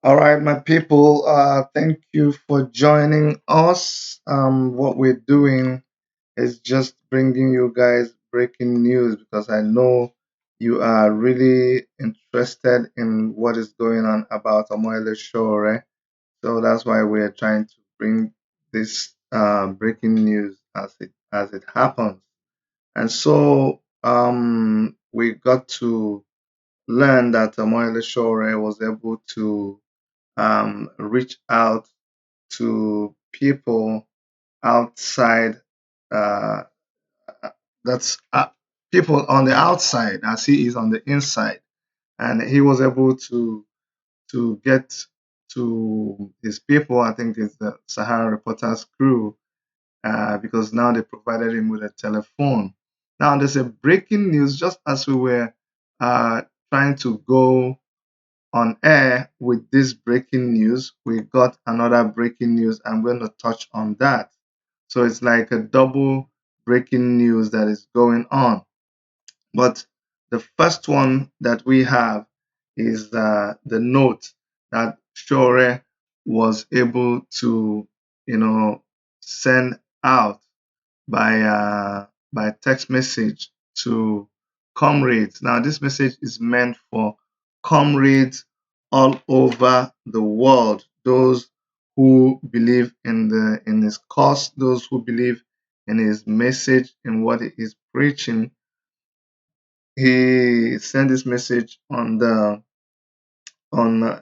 All right, my people, thank you for joining us. What we're doing is just bringing you guys breaking news because I know you are really interested in what is going on about Omoyele Sowore. So that's why we're trying to bring this breaking news as it happens. And so we got to learn that Omoyele Sowore was able to reach out to people outside, uh, that's people on the outside as he is on the inside, and he was able to get to his people. I think it's the Sahara Reporters crew, because now they provided him with a telephone. Now there's a breaking news just as we were uh, trying to go on air with this breaking news. We got another breaking news. I'm going to touch on that. So it's like a double breaking news that is going on. But the first one that we have is the note that Shore was able to, send out by text message to comrades. Now, this message is meant for comrades all over the world. Those who believe in his cause, those who believe in his message, in what he is preaching. He sent this message on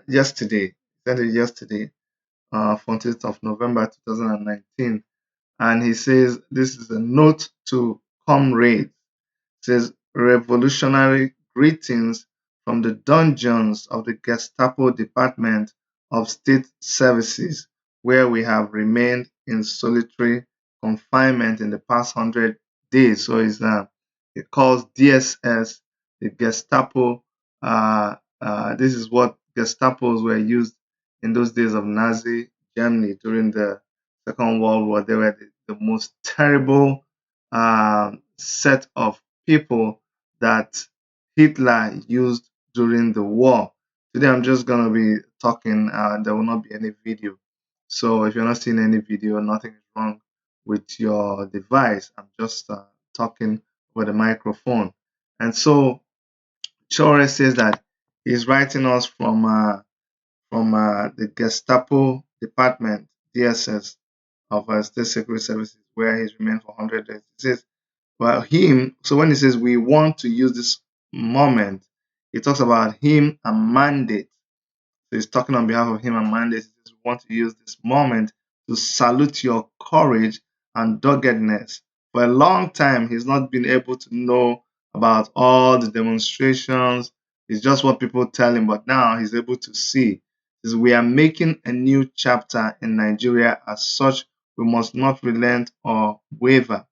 yesterday. Sent it yesterday, 14th of November 2019, and he says this is a note to comrades. It says revolutionary greetings from the dungeons of the Gestapo Department of State Services, where we have remained in solitary confinement in the past 100 days. So it calls DSS the Gestapo. This is what Gestapos were used in those days of Nazi Germany during the Second World War. They were the most terrible set of people that Hitler used during the war. Today, I'm just going to be talking. There will not be any video. So, if you're not seeing any video, nothing is wrong with your device. I'm just talking with the microphone. And so, Shore says that he's writing us from the Gestapo Department, DSS, of State Security Services, where he's remained for 100 days. He says, well, so when he says we want to use this moment, he talks about him and mandate. So he's talking on behalf of him and mandate. He says, we want to use this moment to salute your courage and doggedness. For a long time, he's not been able to know about all the demonstrations. It's just what people tell him, but now he's able to see. He says, we are making a new chapter in Nigeria. As such, we must not relent or waver.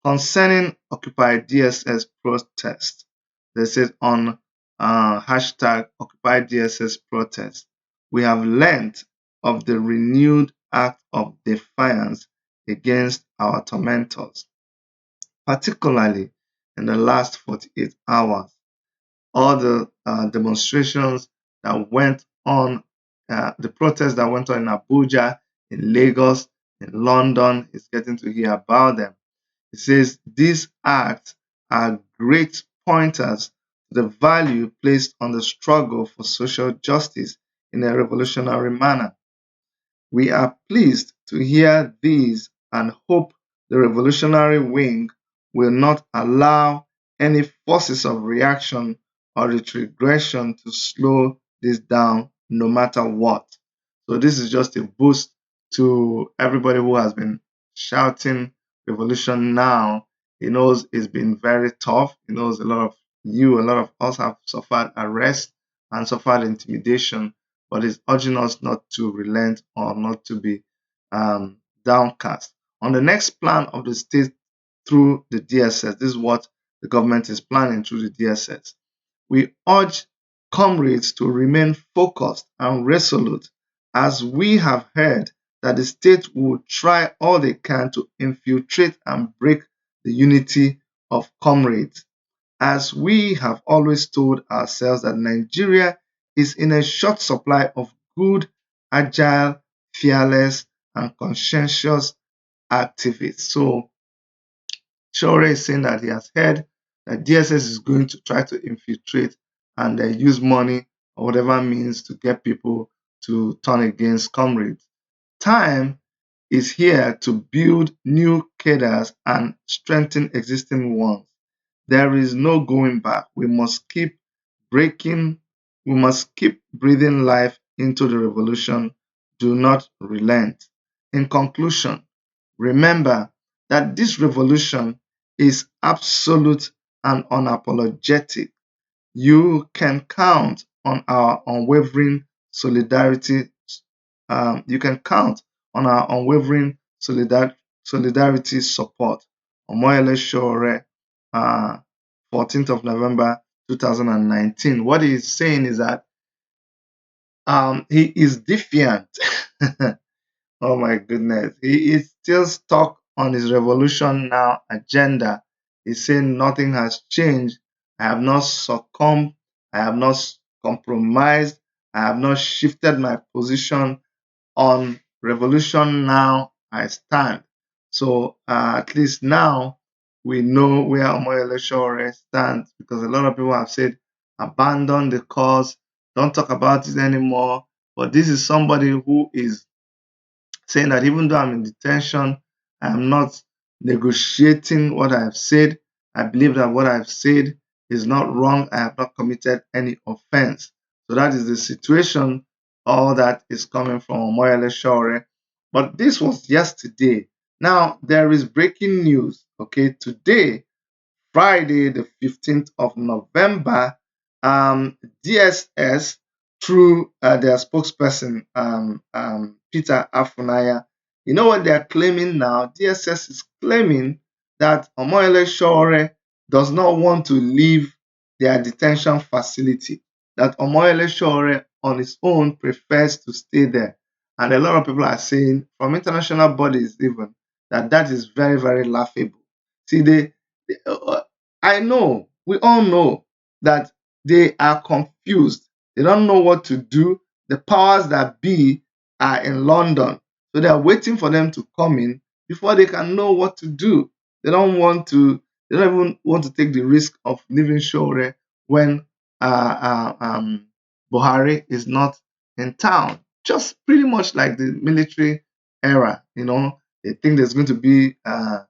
Concerning Occupy DSS protest, they said on hashtag Occupy DSS protest, we have learned of the renewed act of defiance against our tormentors, particularly in the last 48 hours. All the demonstrations that went on, the protests that went on in Abuja, in Lagos, in London, is getting to hear about them. It says these acts are great pointers to the value placed on the struggle for social justice in a revolutionary manner. We are pleased to hear these and hope the revolutionary wing will not allow any forces of reaction or retrogression to slow this down no matter what. So this is just a boost to everybody who has been shouting revolution now. He knows it's been very tough. He knows a lot of a lot of us have suffered arrest and suffered intimidation, but is urging us not to relent or not to be downcast. On the next plan of the state through the DSS, this is what the government is planning through the DSS. We urge comrades to remain focused and resolute, as we have heard that the state will try all they can to infiltrate and break the unity of comrades, as we have always told ourselves that Nigeria is in a short supply of good, agile, fearless, and conscientious activists. So Sowore is saying that he has heard that DSS is going to try to infiltrate and use money or whatever means to get people to turn against comrades. Time is here to build new cadres and strengthen existing ones. There is no going back. Breaking, we must keep breathing life into the revolution. Do not relent. In conclusion, remember that this revolution is absolute and unapologetic. You can count on our unwavering solidarity. You can count on our unwavering solidarity support. Omoyele Sowore, 14th of November 2019. What he is saying is that he is defiant. Oh my goodness. He is still stuck on his revolution now agenda. He's saying nothing has changed. I have not succumbed. I have not compromised. I have not shifted my position on revolution. Now I stand. So at least now we know where Omoyele Sowore stands, because a lot of people have said abandon the cause, don't talk about it anymore. But this is somebody who is saying that even though I'm in detention, I am not negotiating what I have said. I believe that what I've said is not wrong. I have not committed any offense. So that is the situation. All that is coming from Omoyele Sowore. But this was yesterday. Now there is breaking news. Okay, today, Friday, the 15th of November, DSS, through their spokesperson, Peter Afunaya, you know what they are claiming now? DSS is claiming that Omoyele Sowore does not want to leave their detention facility, that Omoyele Sowore on his own prefers to stay there. And a lot of people are saying, from international bodies even, that that is very, very laughable. See, I know, we all know that they are confused. They don't know what to do. The powers that be are in London. So they are waiting for them to come in before they can know what to do. They don't even want to take the risk of leaving Sowore when Buhari is not in town. Just pretty much like the military era, they think there's going to be a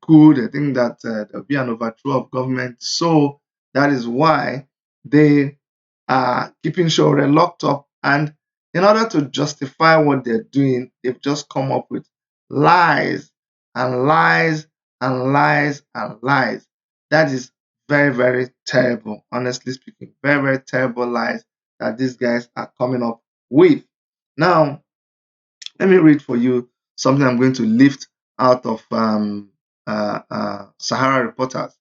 coup. They think that there'll be an overthrow of government. So that is why they are keeping Sowore locked up. And in order to justify what they're doing, they've just come up with lies and lies and lies and lies. That is very, very terrible, honestly speaking. Very, very terrible lies that these guys are coming up with. Now, let me read for you something I'm going to lift out of Sahara Reporters.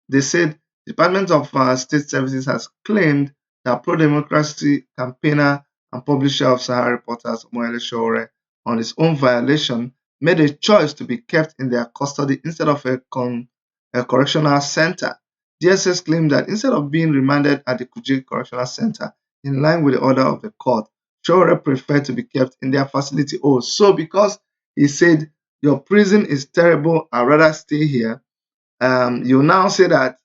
They said the Department of State Services has claimed that pro-democracy campaigner and publisher of Sahara Reporters, Omoyele Sowore, on his own violation, made a choice to be kept in their custody instead of a correctional center. DSS claimed that instead of being remanded at the Kuje Correctional Center, in line with the order of the court, Sowore preferred to be kept in their facility. Oh, so because he said, your prison is terrible, I'd rather stay here, you now say that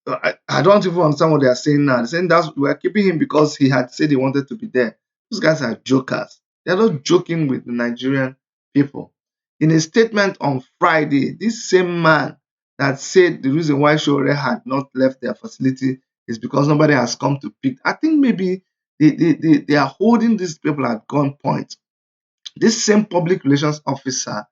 I don't even understand what they are saying now. They're saying that we're keeping him because he had said he wanted to be there. Those guys are jokers. They're not joking with the Nigerian people. In a statement on Friday, this same man that said the reason why Sowore had not left their facility is because nobody has come to pick. I think maybe they are holding these people at gunpoint. This same public relations officer,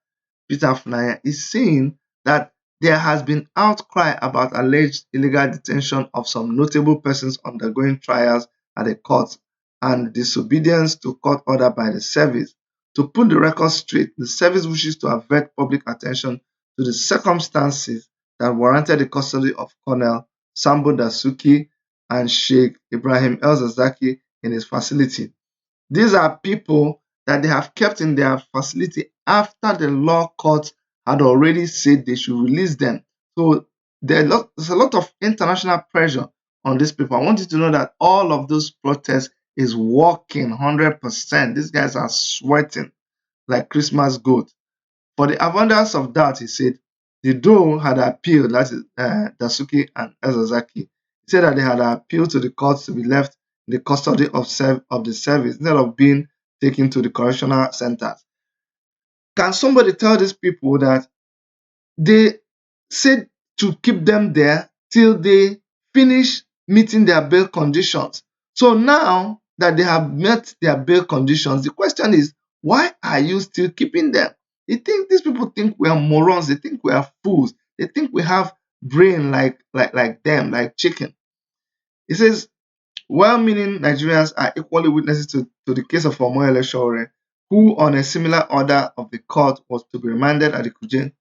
Peter Afunaya, is saying that there has been outcry about alleged illegal detention of some notable persons undergoing trials at the court and disobedience to court order by the service. To put the record straight, the service wishes to avert public attention to the circumstances that warranted the custody of Colonel Sambo Dasuki and Sheikh Ibrahim El-Zazaki in his facility. These are people that they have kept in their facility after the law court had already said they should release them. So there's a lot of international pressure on these people. I want you to know that all of those protests is working 100%. These guys are sweating like Christmas goat. For the abundance of doubt, he said, the Doe had appealed, that is Dasuki and Ezazaki. He said that they had appealed to the courts to be left in the custody of the service instead of being taken to the correctional centers. Can somebody tell these people that they said to keep them there till they finish meeting their bail conditions? So now that they have met their bail conditions, the question is, why are you still keeping them? These people think we are morons, they think we are fools, they think we have brain like them, like chicken. He says, well-meaning Nigerians are equally witnesses to the case of Omoyele Sowore, who on a similar order of the court was to be remanded at the Kuje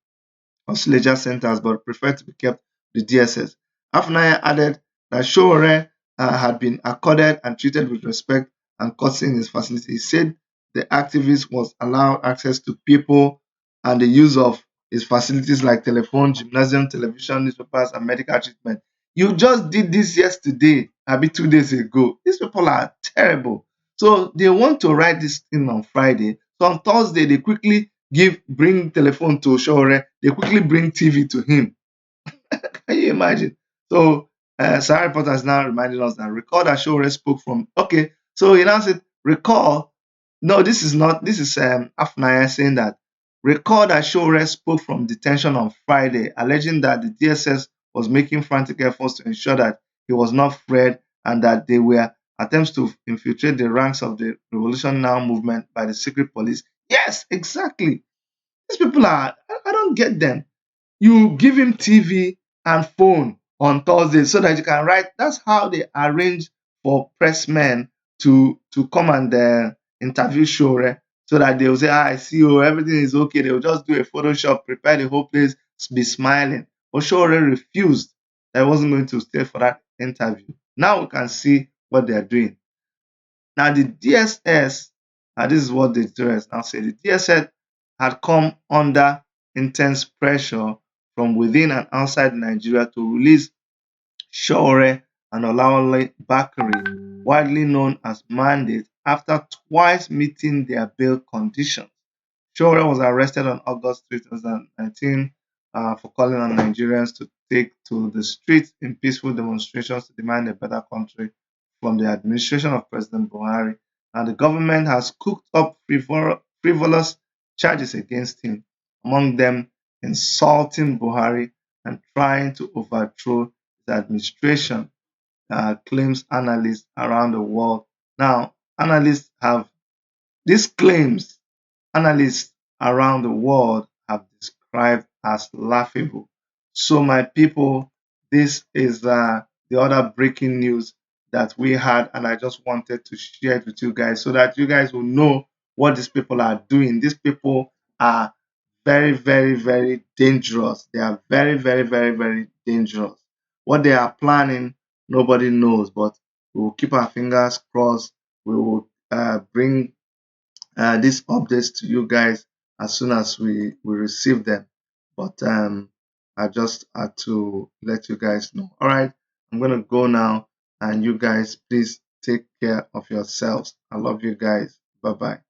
Osleja centers but preferred to be kept with the DSS. Afnaya added that Sowore had been accorded and treated with respect and courtesy in his facility. He said the activist was allowed access to people and the use of his facilities like telephone, gymnasium, television, newspapers, and medical treatment. You just did this yesterday, maybe 2 days ago. These people are terrible. So they want to write this thing on Friday. So on Thursday, they quickly bring telephone to Sowore, they quickly bring TV to him. Can you imagine? So Sahara Reporter is now reminding us that recall that Sowore spoke from. Okay, so he now said, recall. No, this is not. This is Afnaya saying that recall that Sowore spoke from detention on Friday, alleging that the DSS was making frantic efforts to ensure that he was not freed and that there were attempts to infiltrate the ranks of the Revolution Now movement by the secret police. Yes, exactly. These people are, I don't get them. You give him TV and phone on Thursday so that you can write. That's how they arrange for pressmen to come and interview Sowore so that they will say, I see you, everything is okay. They will just do a Photoshop, prepare the whole place, be smiling. But Sowore refused. That he wasn't going to stay for that interview. Now we can see what they are doing. Now the DSS, this is what the terrorists now say, the DSS had come under intense pressure from within and outside Nigeria to release Sowore and Olawale Bakari, widely known as Mandate, after twice meeting their bail conditions. Sowore was arrested on August 3, 2019 for calling on Nigerians to take to the streets in peaceful demonstrations to demand a better country from the administration of President Buhari. And the government has cooked up frivolous charges against him, among them insulting Buhari and trying to overthrow his administration, claims analysts around the world. Now, analysts have these claims analysts around the world have described as laughable. So, my people, this is the other breaking news that we had, and I just wanted to share it with you guys so that you guys will know what these people are doing. These people are very, very, very dangerous. They are very, very, very, very dangerous. What they are planning, nobody knows, but we will keep our fingers crossed. We will bring these updates to you guys as soon as we receive them. But I just had to let you guys know. All right, I'm gonna go now, and you guys please take care of yourselves. I love you guys. Bye bye.